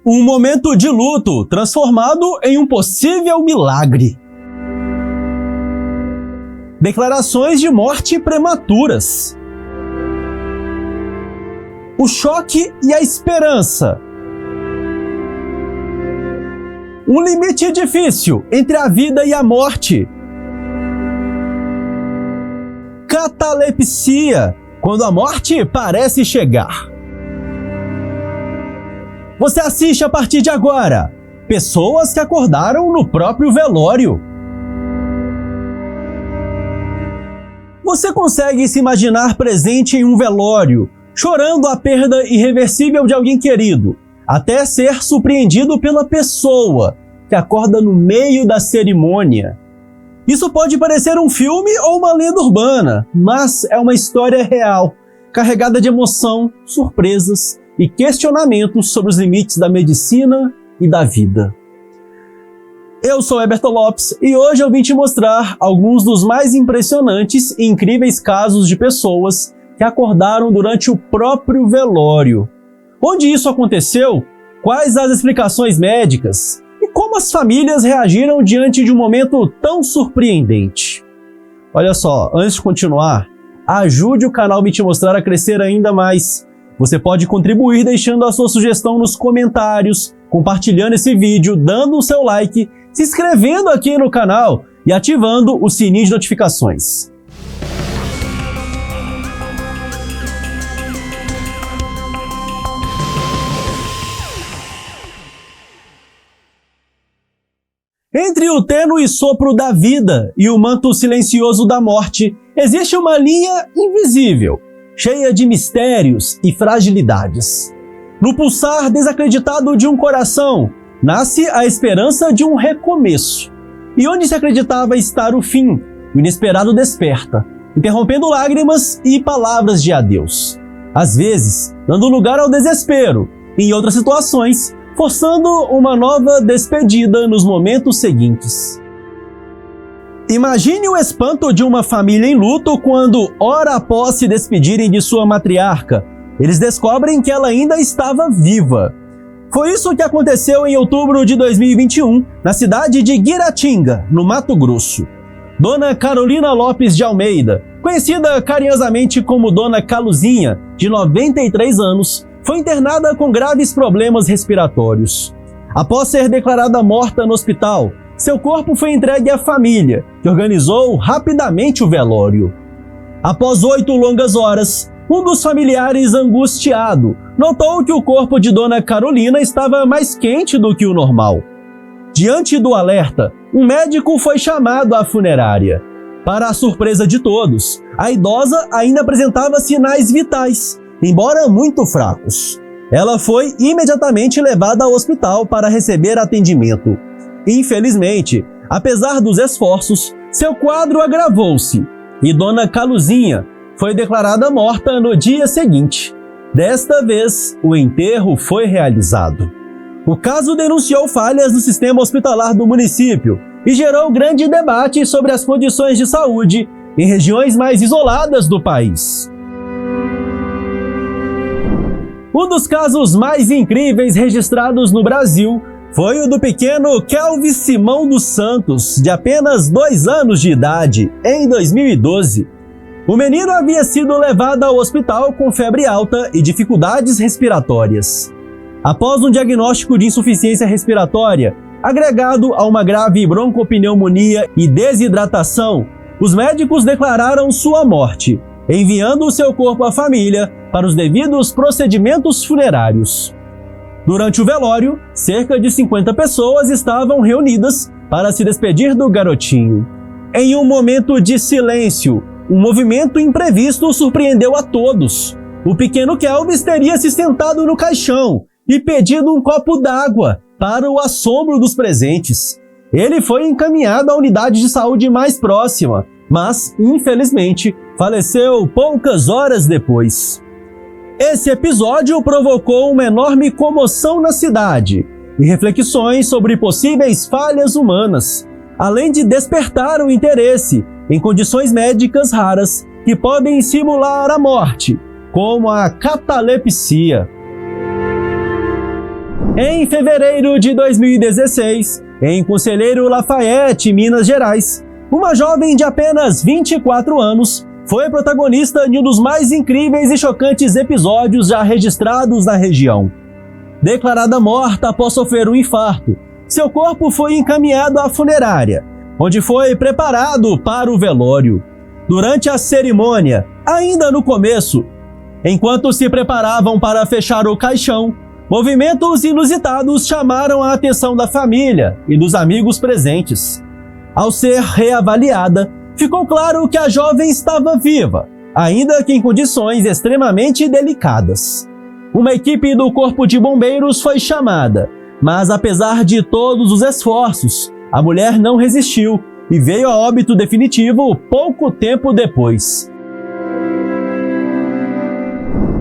Um momento de luto transformado em um possível milagre. Declarações de morte prematuras. O choque e a esperança. Um limite difícil entre a vida e a morte. Catalepsia, quando a morte parece chegar. Você assiste a partir de agora pessoas que acordaram no próprio velório. Você consegue se imaginar presente em um velório, chorando a perda irreversível de alguém querido, até ser surpreendido pela pessoa que acorda no meio da cerimônia. Isso pode parecer um filme ou uma lenda urbana, mas é uma história real, carregada de emoção, surpresas e questionamentos sobre os limites da medicina e da vida. Eu sou Heberton Lopes e hoje eu vim te mostrar alguns dos mais impressionantes e incríveis casos de pessoas que acordaram durante o próprio velório. Onde isso aconteceu? Quais as explicações médicas? E como as famílias reagiram diante de um momento tão surpreendente? Olha só, antes de continuar, ajude o canal Vim Te Mostrar a crescer ainda mais. Você pode contribuir deixando a sua sugestão nos comentários, compartilhando esse vídeo, dando o seu like, se inscrevendo aqui no canal e ativando o sininho de notificações. Entre o tênue sopro da vida e o manto silencioso da morte, existe uma linha invisível, cheia de mistérios e fragilidades. No pulsar desacreditado de um coração, nasce a esperança de um recomeço. E onde se acreditava estar o fim, o inesperado desperta, interrompendo lágrimas e palavras de adeus. Às vezes, dando lugar ao desespero, e em outras situações, forçando uma nova despedida nos momentos seguintes. Imagine o espanto de uma família em luto quando, hora após se despedirem de sua matriarca, eles descobrem que ela ainda estava viva. Foi isso que aconteceu em outubro de 2021, na cidade de Guiratinga, no Mato Grosso. Dona Carolina Lopes de Almeida, conhecida carinhosamente como Dona Caluzinha, de 93 anos, foi internada com graves problemas respiratórios. Após ser declarada morta no hospital, seu corpo foi entregue à família, que organizou rapidamente o velório. Após 8 longas horas, um dos familiares, angustiado, notou que o corpo de Dona Carolina estava mais quente do que o normal. Diante do alerta, um médico foi chamado à funerária. Para a surpresa de todos, a idosa ainda apresentava sinais vitais, embora muito fracos. Ela foi imediatamente levada ao hospital para receber atendimento. Infelizmente, apesar dos esforços, seu quadro agravou-se e Dona Caluzinha foi declarada morta no dia seguinte. Desta vez, o enterro foi realizado. O caso denunciou falhas no sistema hospitalar do município e gerou grande debate sobre as condições de saúde em regiões mais isoladas do país. Um dos casos mais incríveis registrados no Brasil foi o do pequeno Kelvis Simão dos Santos, de apenas 2 anos de idade, em 2012. O menino havia sido levado ao hospital com febre alta e dificuldades respiratórias. Após um diagnóstico de insuficiência respiratória, agregado a uma grave broncopneumonia e desidratação, os médicos declararam sua morte, enviando seu corpo à família para os devidos procedimentos funerários. Durante o velório, cerca de 50 pessoas estavam reunidas para se despedir do garotinho. Em um momento de silêncio, um movimento imprevisto surpreendeu a todos. O pequeno Kelvis teria se sentado no caixão e pedido um copo d'água, para o assombro dos presentes. Ele foi encaminhado à unidade de saúde mais próxima, mas, infelizmente, faleceu poucas horas depois. Esse episódio provocou uma enorme comoção na cidade e reflexões sobre possíveis falhas humanas, além de despertar o interesse em condições médicas raras que podem simular a morte, como a catalepsia. Em fevereiro de 2016, em Conselheiro Lafayette, Minas Gerais, uma jovem de apenas 24 anos foi protagonista de um dos mais incríveis e chocantes episódios já registrados na região. Declarada morta após sofrer um infarto, seu corpo foi encaminhado à funerária, onde foi preparado para o velório. Durante a cerimônia, ainda no começo, enquanto se preparavam para fechar o caixão, movimentos inusitados chamaram a atenção da família e dos amigos presentes. Ao ser reavaliada, ficou claro que a jovem estava viva, ainda que em condições extremamente delicadas. Uma equipe do Corpo de Bombeiros foi chamada, mas apesar de todos os esforços, a mulher não resistiu e veio a óbito definitivo pouco tempo depois.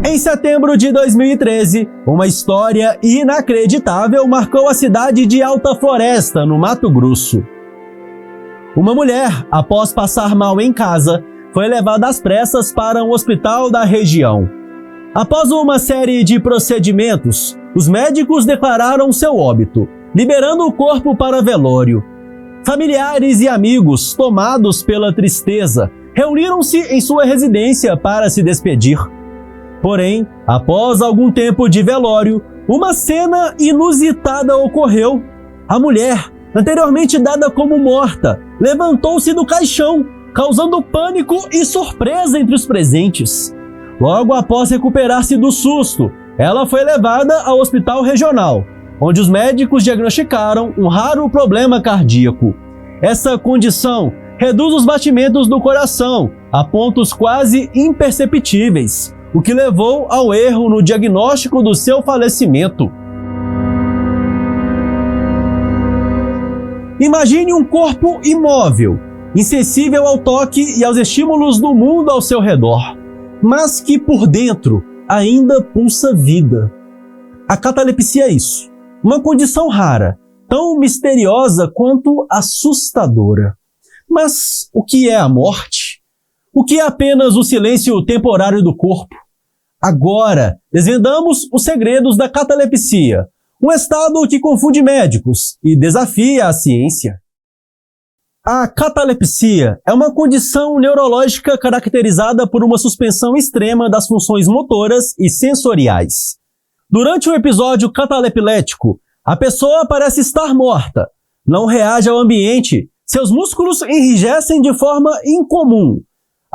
Em setembro de 2013, uma história inacreditável marcou a cidade de Alta Floresta, no Mato Grosso. Uma mulher, após passar mal em casa, foi levada às pressas para um hospital da região. Após uma série de procedimentos, os médicos declararam seu óbito, liberando o corpo para velório. Familiares e amigos, tomados pela tristeza, reuniram-se em sua residência para se despedir. Porém, após algum tempo de velório, uma cena inusitada ocorreu. A mulher, anteriormente dada como morta, levantou-se do caixão, causando pânico e surpresa entre os presentes. Logo após recuperar-se do susto, ela foi levada ao hospital regional, onde os médicos diagnosticaram um raro problema cardíaco. Essa condição reduz os batimentos do coração a pontos quase imperceptíveis, o que levou ao erro no diagnóstico do seu falecimento. Imagine um corpo imóvel, insensível ao toque e aos estímulos do mundo ao seu redor, mas que por dentro ainda pulsa vida. A catalepsia é isso, uma condição rara, tão misteriosa quanto assustadora. Mas o que é a morte? O que é apenas o silêncio temporário do corpo? Agora, desvendamos os segredos da catalepsia, um estado que confunde médicos e desafia a ciência. A catalepsia é uma condição neurológica caracterizada por uma suspensão extrema das funções motoras e sensoriais. Durante um episódio cataleplético, a pessoa parece estar morta, não reage ao ambiente, seus músculos enrijecem de forma incomum.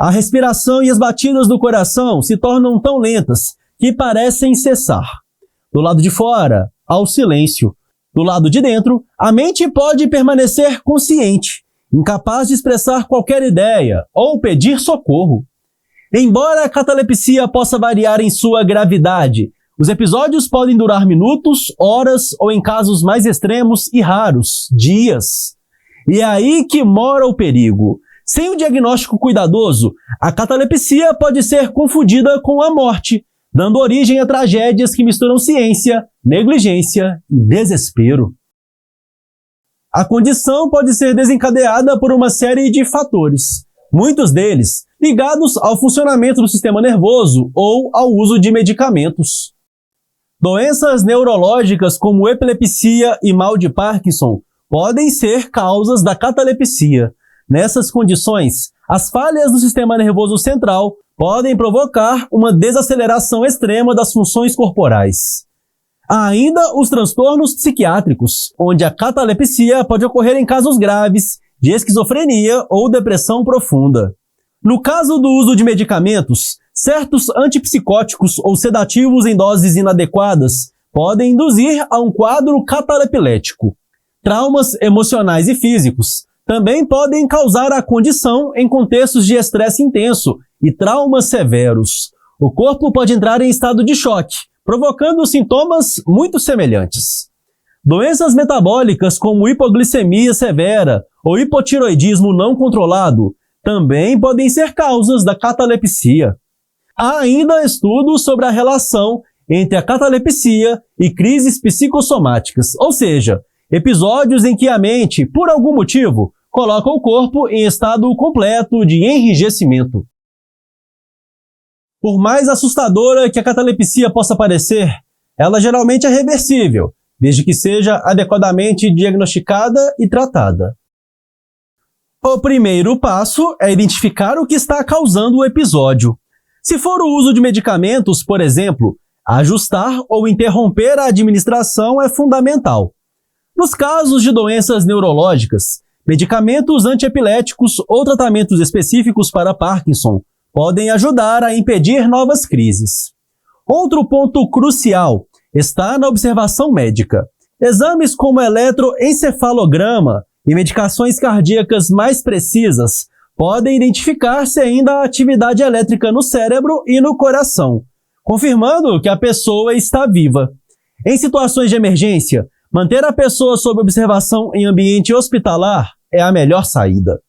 A respiração e as batidas do coração se tornam tão lentas que parecem cessar. Do lado de fora, há o silêncio. Do lado de dentro, a mente pode permanecer consciente, incapaz de expressar qualquer ideia ou pedir socorro. Embora a catalepsia possa variar em sua gravidade, os episódios podem durar minutos, horas ou, em casos mais extremos e raros, dias. E é aí que mora o perigo. Sem um diagnóstico cuidadoso, a catalepsia pode ser confundida com a morte, dando origem a tragédias que misturam ciência, negligência e desespero. A condição pode ser desencadeada por uma série de fatores, muitos deles ligados ao funcionamento do sistema nervoso ou ao uso de medicamentos. Doenças neurológicas como epilepsia e mal de Parkinson podem ser causas da catalepsia. Nessas condições, as falhas do sistema nervoso central podem provocar uma desaceleração extrema das funções corporais. Há ainda os transtornos psiquiátricos, onde a catalepsia pode ocorrer em casos graves de esquizofrenia ou depressão profunda. No caso do uso de medicamentos, certos antipsicóticos ou sedativos em doses inadequadas podem induzir a um quadro cataleplético. Traumas emocionais e físicos também podem causar a condição em contextos de estresse intenso e traumas severos. O corpo pode entrar em estado de choque, provocando sintomas muito semelhantes. Doenças metabólicas como hipoglicemia severa ou hipotiroidismo não controlado também podem ser causas da catalepsia. Há ainda estudos sobre a relação entre a catalepsia e crises psicossomáticas, ou seja, episódios em que a mente, por algum motivo, coloca o corpo em estado completo de enrijecimento. Por mais assustadora que a catalepsia possa parecer, ela geralmente é reversível, desde que seja adequadamente diagnosticada e tratada. O primeiro passo é identificar o que está causando o episódio. Se for o uso de medicamentos, por exemplo, ajustar ou interromper a administração é fundamental. Nos casos de doenças neurológicas, medicamentos antiepiléticos ou tratamentos específicos para Parkinson podem ajudar a impedir novas crises. Outro ponto crucial está na observação médica. Exames como eletroencefalograma e medicações cardíacas mais precisas podem identificar se ainda há atividade elétrica no cérebro e no coração, confirmando que a pessoa está viva. Em situações de emergência, manter a pessoa sob observação em ambiente hospitalar é a melhor saída.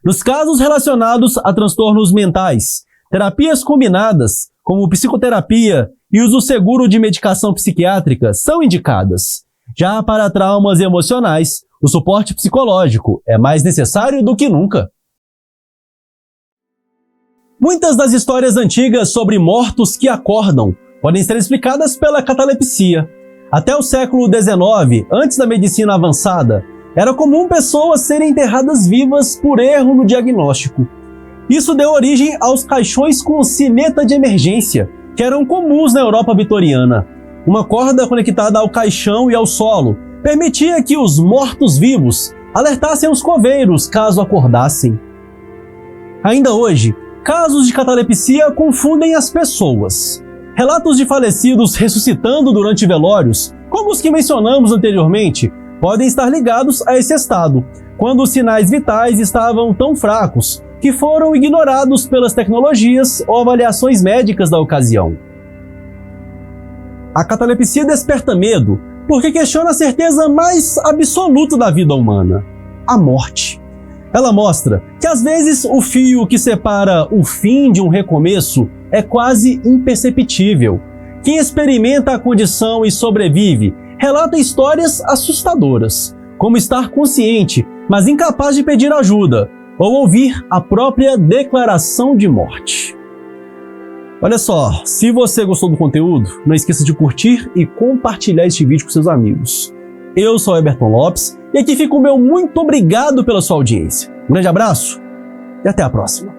Nos casos relacionados a transtornos mentais, terapias combinadas, como psicoterapia e uso seguro de medicação psiquiátrica, são indicadas. Já para traumas emocionais, o suporte psicológico é mais necessário do que nunca. Muitas das histórias antigas sobre mortos que acordam podem ser explicadas pela catalepsia. Até o século XIX, antes da medicina avançada, era comum pessoas serem enterradas vivas por erro no diagnóstico. Isso deu origem aos caixões com sineta de emergência, que eram comuns na Europa vitoriana. Uma corda conectada ao caixão e ao solo permitia que os mortos-vivos alertassem os coveiros caso acordassem. Ainda hoje, casos de catalepsia confundem as pessoas. Relatos de falecidos ressuscitando durante velórios, como os que mencionamos anteriormente, podem estar ligados a esse estado, quando os sinais vitais estavam tão fracos que foram ignorados pelas tecnologias ou avaliações médicas da ocasião. A catalepsia desperta medo porque questiona a certeza mais absoluta da vida humana: a morte. Ela mostra que às vezes o fio que separa o fim de um recomeço é quase imperceptível. Quem experimenta a condição e sobrevive relata histórias assustadoras, como estar consciente, mas incapaz de pedir ajuda, ou ouvir a própria declaração de morte. Olha só, se você gostou do conteúdo, não esqueça de curtir e compartilhar este vídeo com seus amigos. Eu sou Eberton Lopes e aqui fica o meu muito obrigado pela sua audiência. Um grande abraço e até a próxima.